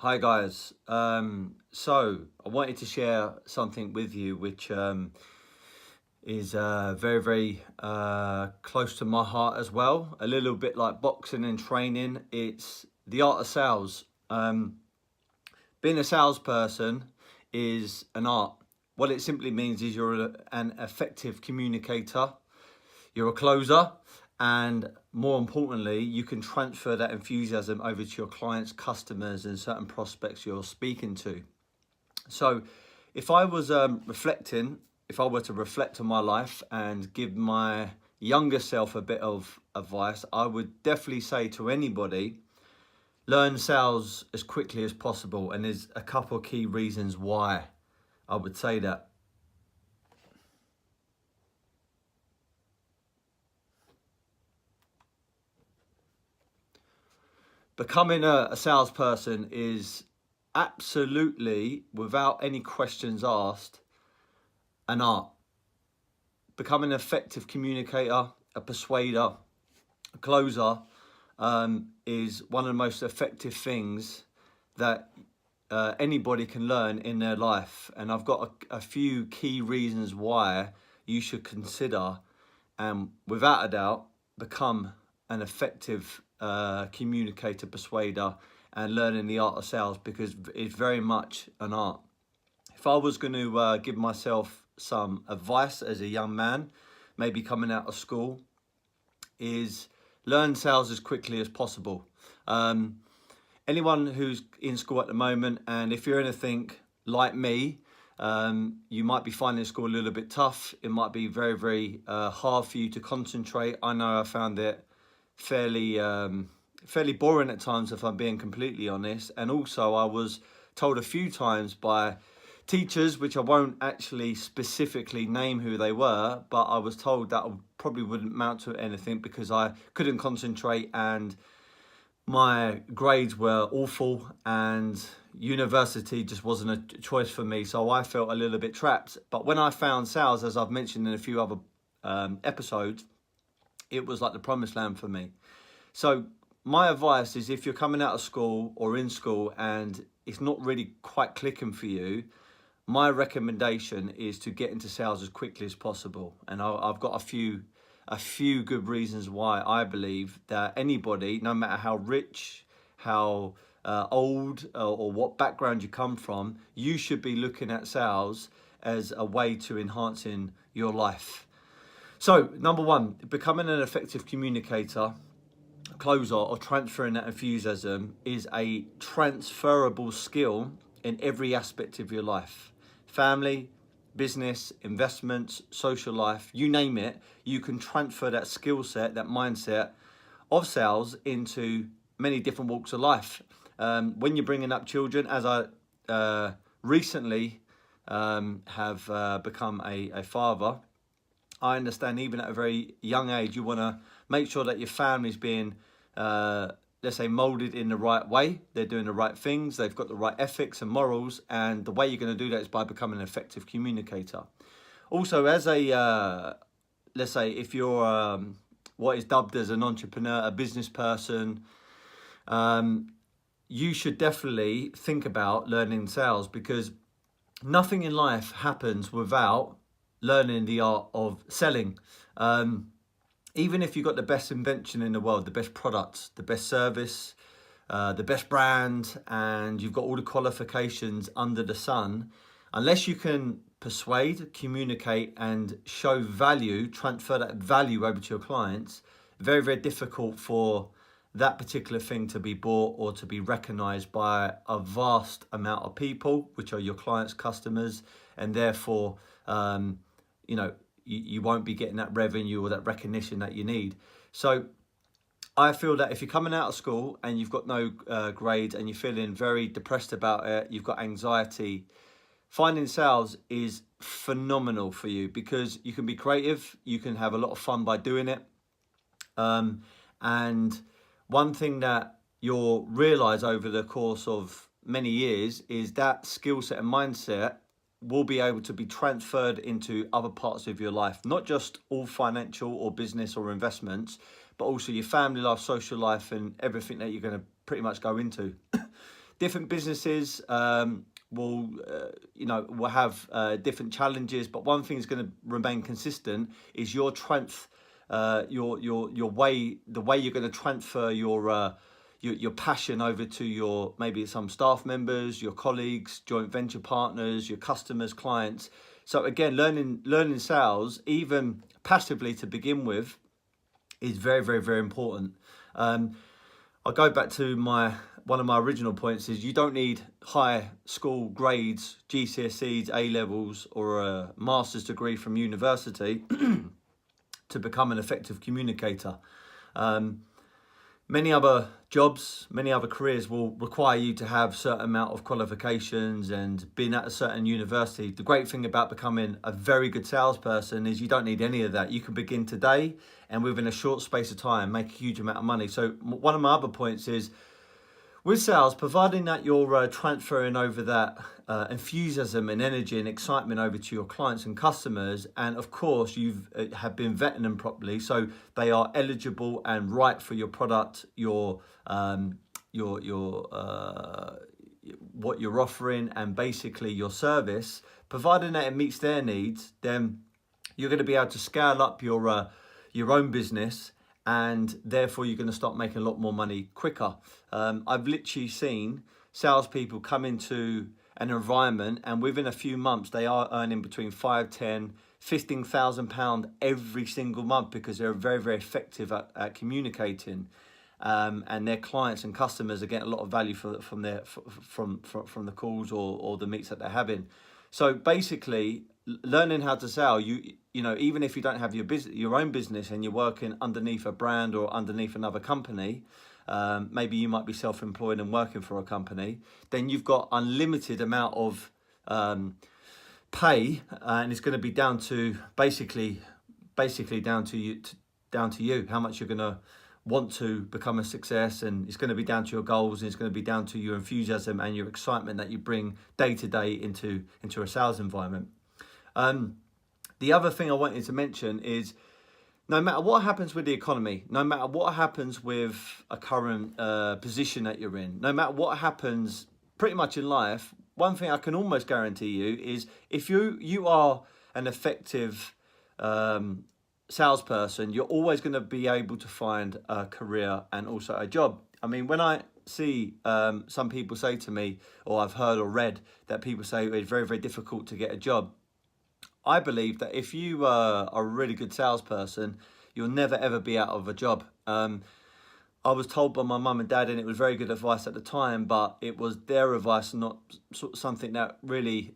Hi guys. So I wanted to share something with you which is very close to my heart as well. A little bit like boxing and training. It's the art of sales. Being a salesperson is an art. What it simply means is you're an effective communicator. You're a closer, and more importantly, you can transfer that enthusiasm over to your clients, customers, and certain prospects you're speaking to. So if I was if I were to reflect on my life and give my younger self a bit of advice, I would definitely say to anybody, learn sales as quickly as possible. And there's a couple of key reasons why I would say that. Becoming a salesperson is absolutely, without any questions asked, an art. Becoming an effective communicator, a persuader, a closer is one of the most effective things that anybody can learn in their life. And I've got a few key reasons why you should consider and, without a doubt, become an effective communicator, persuader, and learning the art of sales, because it's very much an art. If I was going to give myself some advice as a young man, maybe coming out of school, is learn sales as quickly as possible. Anyone who's in school at the moment, and if you're anything like me, you might be finding school a little bit tough. It might be very hard for you to concentrate. I know I found it fairly boring at times, if I'm being completely honest. And also I was told a few times by teachers, which I won't actually specifically name who they were, but I was told that I probably wouldn't amount to anything because I couldn't concentrate and my grades were awful and university just wasn't a choice for me. So I felt a little bit trapped. But when I found sales, as I've mentioned in a few other episodes, it was like the promised land for me. So my advice is, if you're coming out of school or in school and it's not really quite clicking for you, my recommendation is to get into sales as quickly as possible. And I've got a few good reasons why I believe that anybody, no matter how rich, how old, or what background you come from, you should be looking at sales as a way to enhancing your life. So, number one, becoming an effective communicator, closer, or transferring that enthusiasm is a transferable skill in every aspect of your life. Family, business, investments, social life, you name it, you can transfer that skill set, that mindset of sales into many different walks of life. When you're bringing up children, as I recently have become a father, I understand even at a very young age, you want to make sure that your family's being, let's say, molded in the right way. They're doing the right things. They've got the right ethics and morals. And the way you're going to do that is by becoming an effective communicator. Also, as a, let's say, if you're what is dubbed as an entrepreneur, a business person, you should definitely think about learning sales, because nothing in life happens without learning the art of selling. Even if you've got the best invention in the world, the best product, the best service, the best brand, and you've got all the qualifications under the sun, unless you can persuade, communicate, and show value, transfer that value over to your clients, very difficult for that particular thing to be bought or to be recognized by a vast amount of people, which are your clients, customers, and therefore, you won't be getting that revenue or that recognition that you need. So I feel that if you're coming out of school and you've got no grades and you're feeling very depressed about it, you've got anxiety, finding sales is phenomenal for you, because you can be creative, you can have a lot of fun by doing it. And one thing that you'll realize over the course of many years is that skill set and mindset will be able to be transferred into other parts of your life, not just all financial or business or investments, but also your family life, social life, and everything that you're going to pretty much go into. different businesses will will have different challenges, but one thing is going to remain consistent is your way, the way you're going to transfer your passion over to your, maybe some staff members, your colleagues, joint venture partners, your customers, clients. So again, learning sales, even passively to begin with, is very, very, very important. I'll go back to one of my original points is you don't need high school grades, GCSEs, A levels, or a master's degree from university to become an effective communicator. Many other jobs, many other careers will require you to have a certain amount of qualifications and being at a certain university. The great thing about becoming a very good salesperson is you don't need any of that. You can begin today and within a short space of time make a huge amount of money. So one of my other points is, with sales, providing that you're transferring over that enthusiasm and energy and excitement over to your clients and customers, and of course have been vetting them properly, so they are eligible and right for your product, your what you're offering, and basically your service. Providing that it meets their needs, then you're going to be able to scale up your own business, and therefore you're going to start making a lot more money quicker. I've literally seen salespeople come into an environment and within a few months they are earning between 5, 10, 15,000 pounds every single month, because they're very, very effective at communicating, and their clients and customers are getting a lot of value from the calls or the meets that they're having. So basically, learning how to sell, even if you don't have your own business and you're working underneath a brand or underneath another company, maybe you might be self-employed and working for a company, then you've got unlimited amount of pay, and it's going to be down to basically down to you how much you're going to want to become a success, and it's going to be down to your goals, and it's going to be down to your enthusiasm and your excitement that you bring day to day into a sales environment. The other thing I wanted to mention is, no matter what happens with the economy, no matter what happens with a current position that you're in, no matter what happens pretty much in life, one thing I can almost guarantee you is, if you are an effective salesperson, you're always going to be able to find a career and also a job. I mean, when I see some people say to me, or I've heard or read that people say it's very, very difficult to get a job, I believe that if you are a really good salesperson, you'll never ever be out of a job. I was told by my mum and dad, and it was very good advice at the time, but it was their advice, not something that really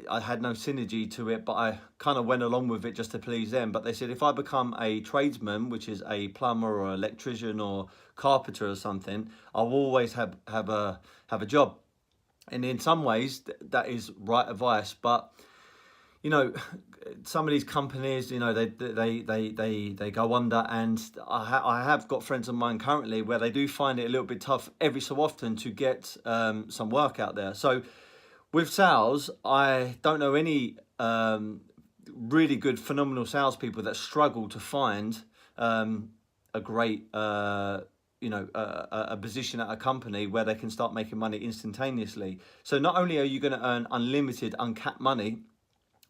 I had no synergy to it, but I kind of went along with it just to please them. But they said, if I become a tradesman, which is a plumber or electrician or carpenter or something, I'll always have a job. And in some ways, that is right advice. But some of these companies, they go under, and I have got friends of mine currently where they do find it a little bit tough every so often to get some work out there. So with sales, I don't know any really good, phenomenal salespeople that struggle to find a great, a position at a company where they can start making money instantaneously. So not only are you going to earn unlimited, uncapped money,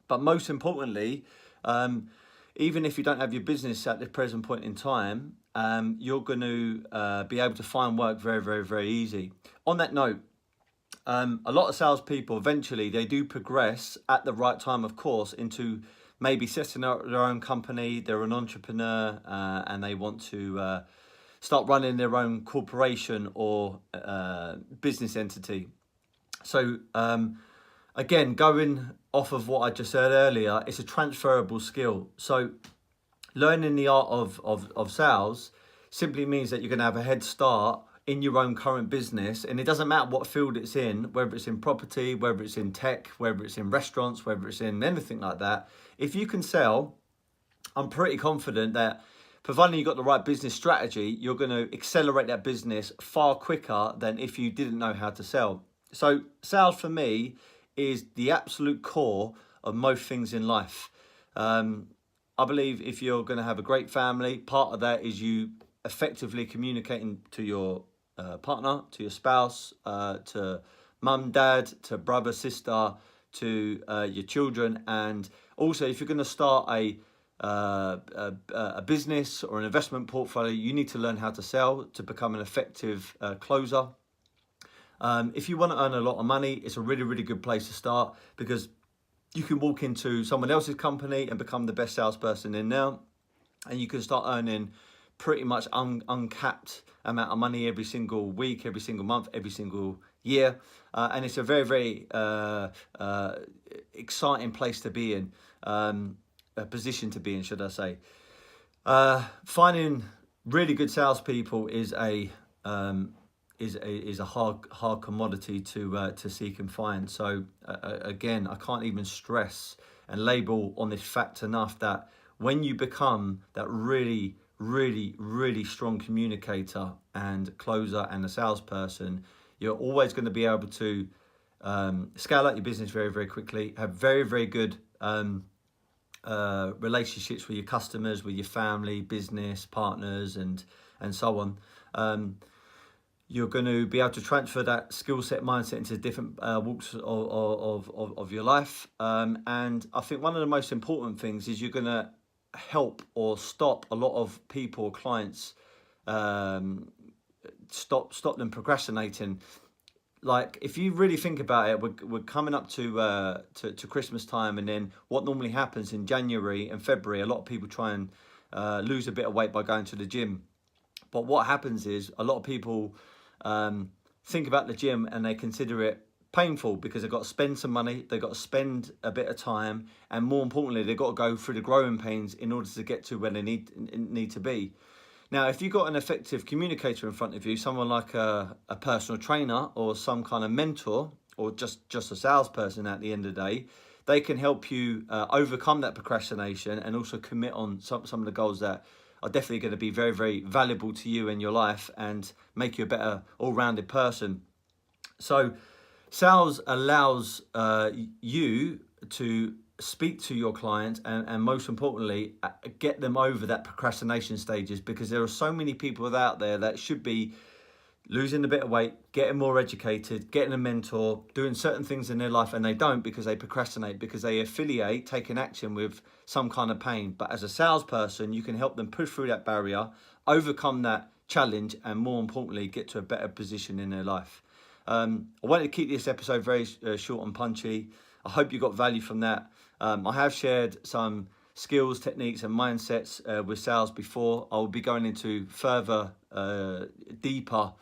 but most importantly, even if you don't have your business at the present point in time, you're going to be able to find work very, very, very easy. On that note, a lot of salespeople, eventually, they do progress at the right time, of course, into maybe setting up their own company. They're an entrepreneur, and they want to start running their own corporation or business entity. So again, going off of what I just said earlier, it's a transferable skill. So learning the art of sales simply means that you're going to have a head start in your own current business, and it doesn't matter what field it's in, whether it's in property, whether it's in tech, whether it's in restaurants, whether it's in anything like that. If you can sell, I'm pretty confident that providing you've got the right business strategy, you're going to accelerate that business far quicker than if you didn't know how to sell. So sales for me is the absolute core of most things in life. I believe if you're going to have a great family, part of that is you effectively communicating to your partner, to your spouse, to mum, dad, to brother, sister, to your children. And also, if you're going to start a business or an investment portfolio, you need to learn how to sell to become an effective closer. If you want to earn a lot of money, it's a really, really good place to start, because you can walk into someone else's company and become the best salesperson in there, and you can start earning pretty much uncapped amount of money every single week, every single month, every single year. And it's a very, very exciting place to be in, a position to be in, should I say. Finding really good salespeople is a hard commodity to seek and find. So again, I can't even stress and label on this fact enough that when you become that really, really, really strong communicator and closer and a salesperson, you're always going to be able to scale out your business very, very quickly, have very, very good relationships with your customers, with your family, business partners, and so on. You're going to be able to transfer that skill set, mindset into different walks of your life. And I think one of the most important things is you're going to help or stop a lot of people, clients, stop them procrastinating. Like, if you really think about it, we're coming up to Christmas time, and then what normally happens in January and February, a lot of people try and lose a bit of weight by going to the gym. But what happens is a lot of people think about the gym and they consider it painful, because they've got to spend some money, they've got to spend a bit of time, and more importantly, they've got to go through the growing pains in order to get to where they need to be. Now, if you've got an effective communicator in front of you, someone like a personal trainer or some kind of mentor, or just a salesperson at the end of the day, they can help you overcome that procrastination and also commit on some of the goals that are definitely going to be very, very valuable to you in your life and make you a better all-rounded person. So sales allows you to speak to your clients and most importantly, get them over that procrastination stages, because there are so many people out there that should be losing a bit of weight, getting more educated, getting a mentor, doing certain things in their life, and they don't, because they procrastinate, because they affiliate taking action with some kind of pain. But as a salesperson, you can help them push through that barrier, overcome that challenge, and more importantly, get to a better position in their life. I wanted to keep this episode very short and punchy. I hope you got value from that. I have shared some skills, techniques and mindsets with sales before. I will be going into further, deeper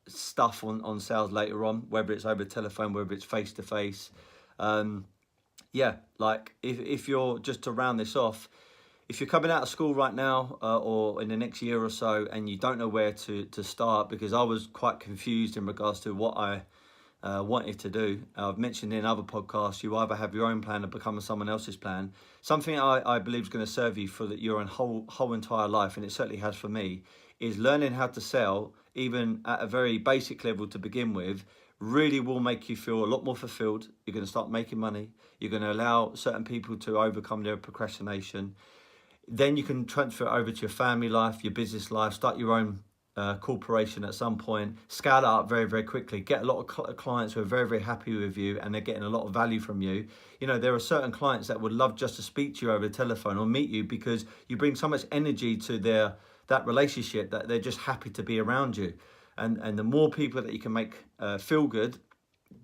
stuff on sales later on, whether it's over telephone, whether it's face-to-face. Yeah, like if you're, just to round this off, if you're coming out of school right now or in the next year or so, and you don't know where to start, because I was quite confused in regards to what I wanted to do. I've mentioned in other podcasts, you either have your own plan or become someone else's plan. Something I believe is going to serve you for your whole entire life, and it certainly has for me, is learning how to sell, even at a very basic level to begin with, really will make you feel a lot more fulfilled. You're going to start making money. You're going to allow certain people to overcome their procrastination. Then you can transfer it over to your family life, your business life, start your own corporation at some point, scale it up very, very quickly, get a lot of clients who are very, very happy with you and they're getting a lot of value from you. You know, there are certain clients that would love just to speak to you over the telephone or meet you, because you bring so much energy to that relationship that they're just happy to be around you. And the more people that you can make feel good,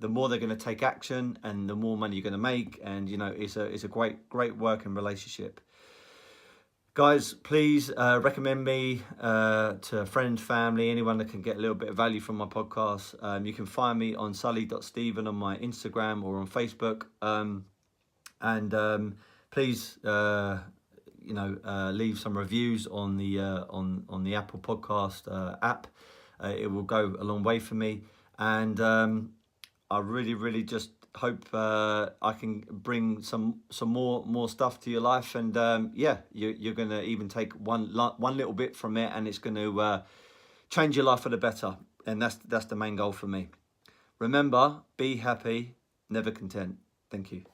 the more they're going to take action and the more money you're going to make. And, you know, it's a great working relationship. Guys, please recommend me to friends, family, anyone that can get a little bit of value from my podcast. You can find me on sulley.steven on my Instagram or on Facebook. Please, leave some reviews on the Apple Podcast app. It will go a long way for me. And I really, really just hope I can bring some more stuff to your life, and you're gonna even take one little bit from it, and it's going to change your life for the better. And that's the main goal for me. Remember, be happy, never content. Thank you.